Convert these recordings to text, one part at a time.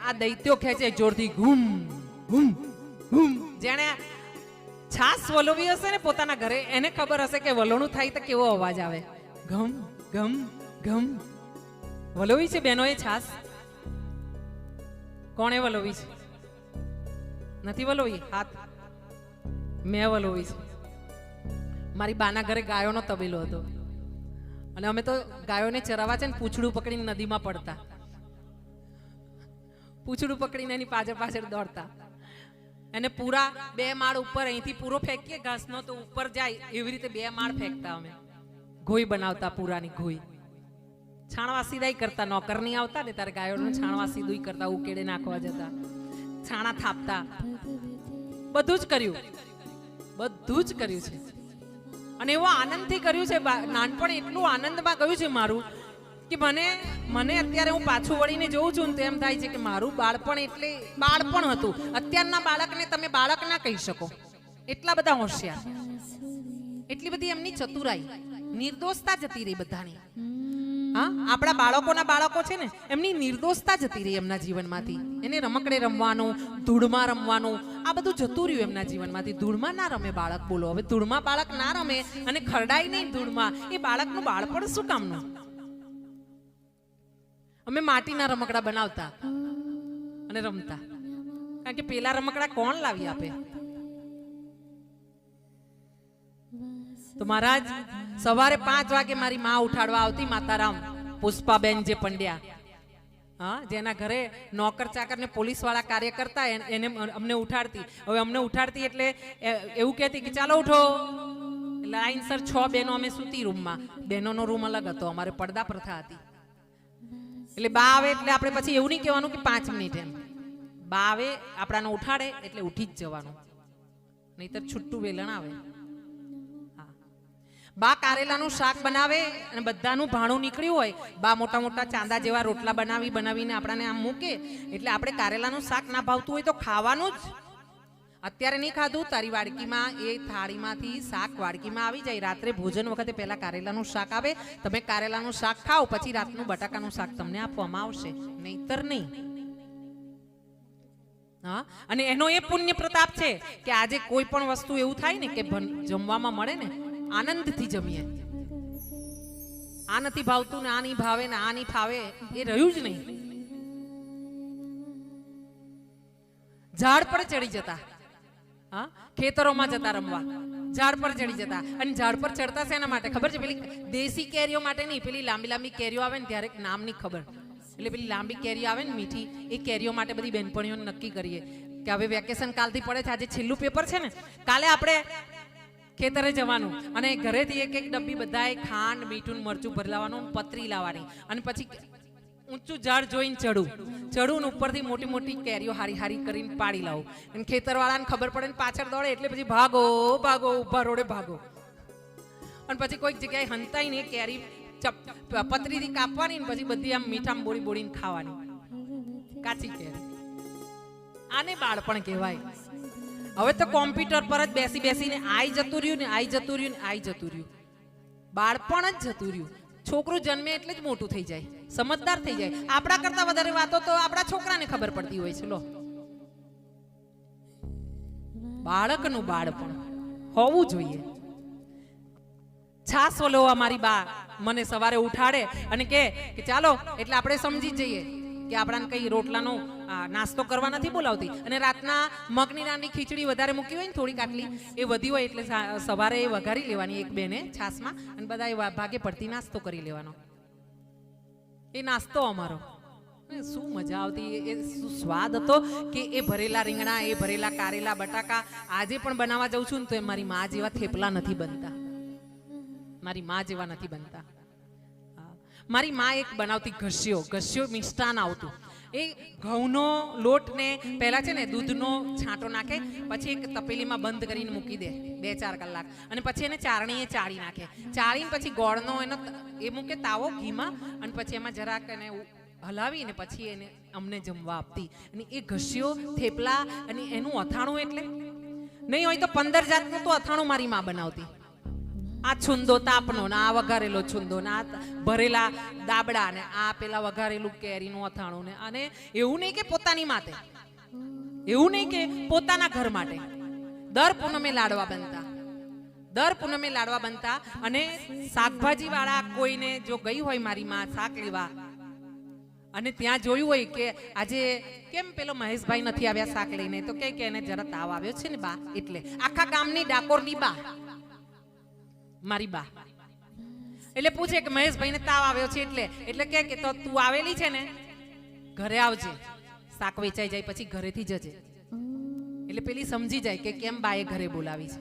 આ દૈત્યો ખેંચે જોરથી ઘૂમ ઘૂમ ઘૂમ. જેણે છાસ વલોવી હશે ને પોતાના ઘરે એને ખબર હશે કે વલોણું થાય તો કેવો અવાજ આવે. ઘમ ઘમ ઘમ. વલોવી છે બહેનોએ છાસ? કોણે વલોવી છે? નથી વલોવી? હાથ. મેં વલોવી છે. મારી બાના ઘરે ગાયોનો તબેલો હતો અને અમે તો ગાયોને ચરાવવા છે ને પૂંછડું પકડીને નદીમાં પડતા. પૂંછડું પકડીને એની પાછળ પાછળ દોડતા. એને પૂરા 2 માળ ઉપર અહીંથી પૂરો ફેંકીએ ઘાસનો તો ઉપર જાય એવી રીતે 2 માળ ફેંકતા અમે. ઘોઈ બનાવતા પૂરાની ઘોઈ. છાણવા સીધાઈ કરતા. નોકર નહીં આવતા ને ત્યારે ગાયોને છાણવા સીધું કરતા. ઉકેડે નાખવા જતા, છાણા થાપતા. બધું જ કર્યું, બધું જ કર્યું છે. અને એવો આનંદથી કર્યું છે. નાનપણ એટલું આનંદમાં ગયું છે મારું કે મને અત્યારે હું પાછું વળીને જોઉં છું ને તેમ થાય છે કે મારું બાળપણ એટલે બાળપણ હતું. અત્યારના બાળકને તમે બાળક ના કહી શકો, એટલા બધા હોશિયાર, એટલી બધી એમની ચતુરાઈ, નિર્દોષતા જતી રહી બધાની. હા, આપણા બાળકોના બાળકો છે ને એમની નિર્દોષતા જતી રહી એમના જીવનમાંથી. એને રમકડે રમવાનું, ધૂળમાં રમવાનું, આ બધું જતું રહ્યું એમના જીવનમાંથી. ધૂળમાં ના રમે બાળક. બોલો હવે, ધૂળમાં બાળક ના રમે અને ખરડાય નહીં ધૂળમાં, એ બાળકનું બાળપણ શું કામનું? અમે માટીના રમકડા બનાવતા અને રમતા, કારણ કે પેલા રમકડા કોણ લાવી આપે? તો મહારાજ સવારે 5 વાગે મારી માં ઉઠાડવા આવતી, માતારામ પુષ્પાબેન જે પંડ્યા, હા, જેના ઘરે નોકર ચાકર ને પોલીસ વાળા કાર્ય કરતા, એને અમને ઉઠાડતી. હવે અમને ઉઠાડતી એટલે એવું કહેતી કે ચાલો ઉઠો. લાઈનસર 6 બહેનો અમે સૂતી રૂમમાં. બહેનોનો રૂમ અલગ હતો, અમારે પડદા પ્રથા હતી. એટલે બા આવે એટલે આપણે પછી એવું નહીં કહેવાનું કે 5 મિનિટ એમ. બા આવે આપણાને ઉઠાડે એટલે ઉઠી જ જવાનું, નહીતર છૂટું વેલણ આવે. બા કારેલાનું શાક બનાવે અને બધાનું ભાણું નીકળ્યું હોય. બા મોટા મોટા ચાંદા જેવા રોટલા બનાવીને આપણાને આમ મૂકે. એટલે આપણે કારેલાનું શાક ના ભાવતું હોય તો ખાવાનું જ. અત્યારે નહીં ખાધું, તારી વાડકીમાં એ થાળીમાંથી શાક વાડકીમાં આવી જાય. રાત્રે ભોજન વખતે પહેલા કારેલાનું શાક આવે. તમે કારેલાનું શાક ખાઓ, પછી રાતનું બટાકાનું શાક તમને આપવામાં આવશે, નહીતર નહીં. હા, અને એનો એ પુણ્ય પ્રતાપ છે કે આજે કોઈ પણ વસ્તુ એવું થાય ને કે જમવામાં મળે ને, આનંદથી જમીએ. આ નથી ભાવતું ને આ નહીં ભાવે ને આ નહીં ફાવે, એ રહ્યું જ નહીં. ઝાડ પર ચડી જતા, હા, ખેતરોમાં જતા રમવા, ઝાડ પર ચડી જતા. અને ઝાડ પર ચડતા શેના માટે ખબર છે? પેલી દેશી કેરીઓ માટે નહીં, પેલી લાંબી લાંબી કેરીઓ આવે ને ત્યારે નામ નહીં ખબર, એટલે પેલી લાંબી કેરી આવે ને મીઠી, એ કેરીઓ માટે બધી બહેનપણીઓ નક્કી કરીએ કે હવે વેકેશન કાલથી પડે છે, આજે છેલ્લું પેપર છે ને, કાલે આપણે ખેતરે જવાનું અને ઘરેથી એક ડબ્બી બધાએ ખાંડ મીઠું મરચું ભરલાવાનું, પતરી લાવવાની. અને પછી ઊંચું ઝાડ જોઈને ચડું ને ઉપરથી મોટી મોટી કેરીઓ હારી હારી કરીને પાડી લાવું. અને ખેતરવાળાને ખબર પડે ને પાછળ દોડે એટલે પછી ભાગો ભાગો, ઉભા રોડે ભાગો. અને પછી કોઈક જગ્યાએ હંતાઈ ને કેરી પતરીથી કાપવાની ને પછી બધી આમ મીઠામાં બોળી બોળીને ખાવાની, કાચી કેરી. આને બાળપણ કહેવાય. હવે તો કોમ્પ્યુટર પર જ બેસી બેસીને આઈ જતું રહ્યું ને આઈ જતું રહ્યું ને આઈ જતું રહ્યું. બાળપણ જ જતું રહ્યું. છોકરું જન્મે એટલે જ મોટું થઈ જાય, સમજદાર થઈ જાય. આપણા કરતા વધારે વાતો તો આપણા છોકરાને ખબર પડતી હોય છે. લો, બાળકનું બાળપણ હોવું જોઈએ. છાસ વલોવા મારી બા મને સવારે ઉઠાડે અને કે ચાલો, એટલે આપણે સમજી જઈએ કે આપણાને કઈ રોટલાનો નાસ્તો કરવા નથી બોલાવતી. અને રાતના મગની દાળની ખીચડી વધારે મૂકી હોય ને થોડીક આટલી, એ વધી હોય એટલે સવારે એ વઘારી લેવાની એક બેને છાસમાં, અને બધા એ ભાગે પડતી નાસ્તો કરી લેવાનો. એ નાસ્તો અમારો શું મજા આવતી, એ શું સ્વાદ હતો કે એ ભરેલા રીંગણા, એ ભરેલા કારેલા, બટાકા. આજે પણ બનાવવા જાઉં છું ને તો મારી મા જેવા થેપલા નથી બનતા, મારી મા જેવા નથી બનતા. મારી મા એક બનાવતી ઘસ્યો મિષ્ટાન આવતું. એ ઘઉંનો લોટ ને પહેલા છે ને દૂધનો છાંટો નાખે, પછી એક તપેલીમાં બંધ કરીને મૂકી દે 2-4 કલાક, અને પછી એને ચારણીએ ચાળી નાખે. ચાળીને પછી ગોળનો એનો એ મૂકે તાવો ઘીમાં, અને પછી એમાં જરાક એને હલાવીને પછી એને અમને જમવા આપતી. અને એ ઘસ્યો થેપલા અને એનું અથાણું, એટલે નહીં હોય તો 15 જાતનું તો અથાણું મારી મા બનાવતી. આ છુંદો તાપનો ને આ વઘારેલો છુંદો ને આ ભરેલા દાબડા ને આ પેલા વઘારેલું કેરીનું અથાણું ને અને એવું નહીં કે પોતાની માટે, એવું નહીં કે પોતાના ઘર માટે. દર પૂનમે લાડવા બનતા, દર પૂનમે લાડવા બનતા. અને શાકભાજી વાળા કોઈને જો ગઈ હોય મારી માં શાક લેવા અને ત્યાં જોયું હોય કે આજે કેમ પેલો મહેશભાઈ નથી આવ્યા શાક લઈને, તો કે એને જરા તાવ આવ્યો છે ને બા, એટલે આખા ગામની ડાકોરની બા મારી બા એટલે પૂછે કે મહેશભાઈને તાવ આવ્યો છે એટલે કે તો તું આવેલી છે ને ઘરે આવજે, શાક વેચાઈ જાય પછી ઘરેથી જજે. એટલે પેલી સમજી જાય કે કેમ બાએ ઘરે બોલાવી છે.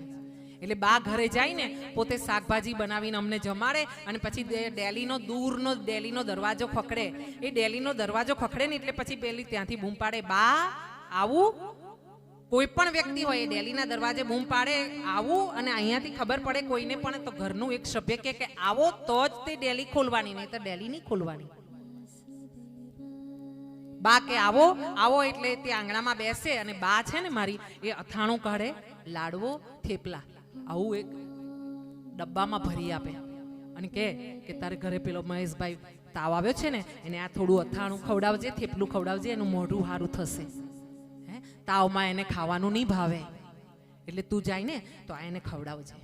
એટલે બા ઘરે જાય ને પોતે શાકભાજી બનાવીને અમને જમાડે અને પછી ડેલીનો દરવાજો ખખડે. એ ડેલીનો દરવાજો ખખડે ને એટલે પછી પેલી ત્યાંથી બૂમ પાડે, બા આવું. કોઈ પણ વ્યક્તિ હોય એ ડેલીના દરવાજે બૂમ પાડે આવું, અને અહીંયાથી ખબર પડે કોઈને પણ તો ઘરનું એક સભ્ય કે આવો તો જ તે ડેલી ખોલવાની, નહીં તો ડેલી નહીં ખોલવાની. બા કે આવો આવો એટલે તે આંગણામાં બેસે અને બા છે ને મારી એ અથાણું કાઢે, લાડવો, થેપલા આવું એક ડબ્બામાં ભરી આપે અને કે તારે ઘરે પેલો મહેશભાઈ તાવ આવ્યો છે ને એને આ થોડું અથાણું ખવડાવજે, થેપલું ખવડાવજે, એનું મોઢું સારું થશે. તાવમાં એને ખાવાનું નહીં ભાવે એટલે તું જાય ને તો એને ખવડાવજે.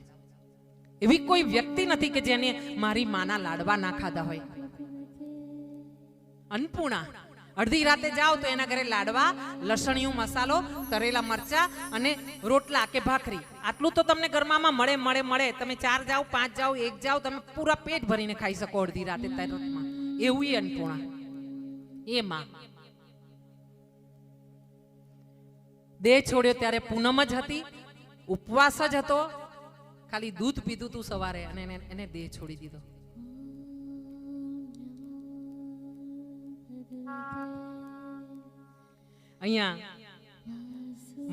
એવી કોઈ વ્યક્તિ નથી કે જેને મારી માના લાડવા ના ખાધા હોય. અન્નપૂર્ણા અડધી રાતે જાઓ તો એના ઘરે લાડવા, લસણીયું મસાલો, તરેલા મરચા અને રોટલા કે ભાખરી, આટલું તો તમને ઘરમાં મળે. તમે 4 જાઓ, 5 જાઓ, 1 જાઓ, તમે પૂરા પેટ ભરીને ખાઈ શકો અડધી રાતે તરતમાં. એવું અન્નપૂર્ણા એ માં. દેહ છોડ્યો ત્યારે પૂનમ જ હતી, ઉપવાસ જ હતો, ખાલી દૂધ પીધું તું સવારે અને એને દેહ છોડી દીધો. અહીંયા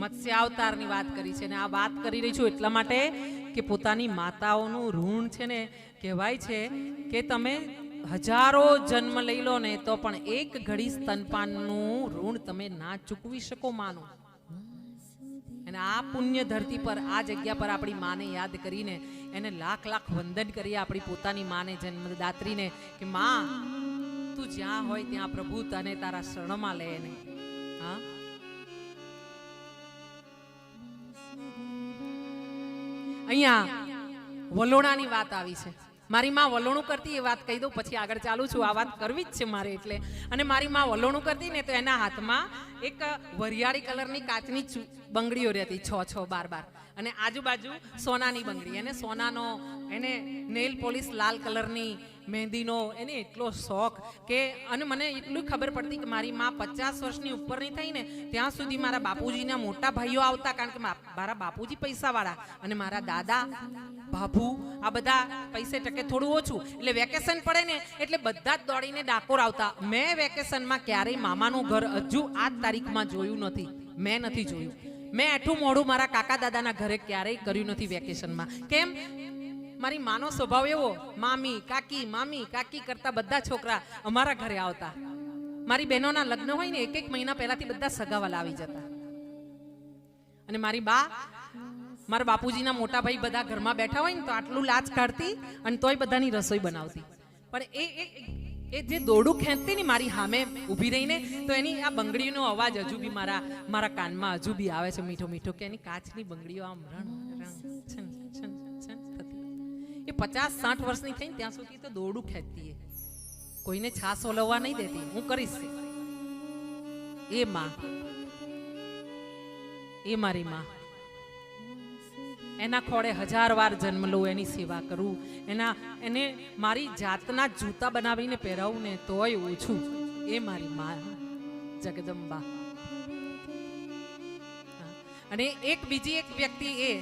મત્સ્ય અવતારની વાત કરી છે ને આ વાત કરી રહી છું એટલા માટે કે પોતાની માતાઓનું ઋણ છે ને કહેવાય છે કે તમે હજારો જન્મ લઈ લો ને તો પણ એક ઘડી સ્તનપાનનું ઋણ તમે ના ચૂકવી શકો માનું. અને આ પુણ્ય ધરતી પર આ જગ્યા પર આપણી માને યાદ કરીને એને લાખ વંદન કરીએ આપણી પોતાની માને, જન્મદાત્રીને કે માં તું જ્યાં હોય ત્યાં પ્રભુ તને તારા શરણમાં લે ને. હા, અહીંયા વલોણાની વાત આવી છે. મારી માં વલોણું કરતી એ વાત કહી દઉં પછી આગળ ચાલુ છું. આ વાત કરવી જ છે મારે એટલે. અને મારી માં વલોણું કરતી ને તો એના હાથમાં એક વરિયાળી કલરની કાચની બંગડીઓ રહેતી 6 12 અને આજુબાજુ સોનાની બંગડી. એને સોનાનો એને નેલ પોલિશ લાલ કલરની મહેંદીનો એને એટલો શોખ કે અને મને એટલું ખબર પડતી કે મારી માં 50 વર્ષની ઉપરની થઈ ને ત્યાં સુધી મારા બાપુજીના મોટા ભાઈઓ આવતા, કારણ કે મારા બાપુજી પૈસાવાળા અને મારા દાદા બાપુ આ બધા પૈસે ટકે થોડું ઓછું, એટલે વેકેશન પડે ને એટલે બધા જ દોડીને ડાકોર આવતા. મેં વેકેશનમાં ક્યારેય મામાનું ઘર હજુ આ તારીખમાં જોયું નથી, મેં નથી જોયું. મેં એઠું મોઢું મારા કાકા દાદાના ઘરે ક્યારેય કર્યું નથી વેકેશનમાં. કેમ? મારી માનો સ્વભાવ એવો, મામી કાકી કરતા બધા છોકરા અમારા ઘરે આવતા. મારી બહેનોના લગ્ન હોય ને 1 મહિના પહેલાથી બધા સગાવાલા આવી જતા. અને મારી બા મારા બાપુજીના મોટા ભાઈ બધા ઘરમાં બેઠા હોય ને તો આટલું લાજ કાઢતી અને તોય બધાની રસોઈ બનાવતી. પણ એ જે દોરડું ખેંચતી ને મારી સામે ઊભી રહીને તો એની આ બંગડીનો અવાજ હજુ બી મારા કાનમાં હજુ બી આવે છે મીઠો મીઠો, કે એની કાચની બંગડીઓ આમ છન થતી. એ 50-60 વર્ષની થઈ ત્યાં સુધી તો દોરડું ખેંચતી, કોઈને છાસ ઓલવવા નહીં દેતી. હું કરીશ એ માં, એ મારી માં. એના ખોળે 1000 વાર જન્મ લઉં, એની સેવા કરું, એને મારી જાતના જૂતા બનાવીને પહેરાવું ને તોય ઓછું. એ મારી માં જગદંબા. અને બીજી એક વ્યક્તિ એ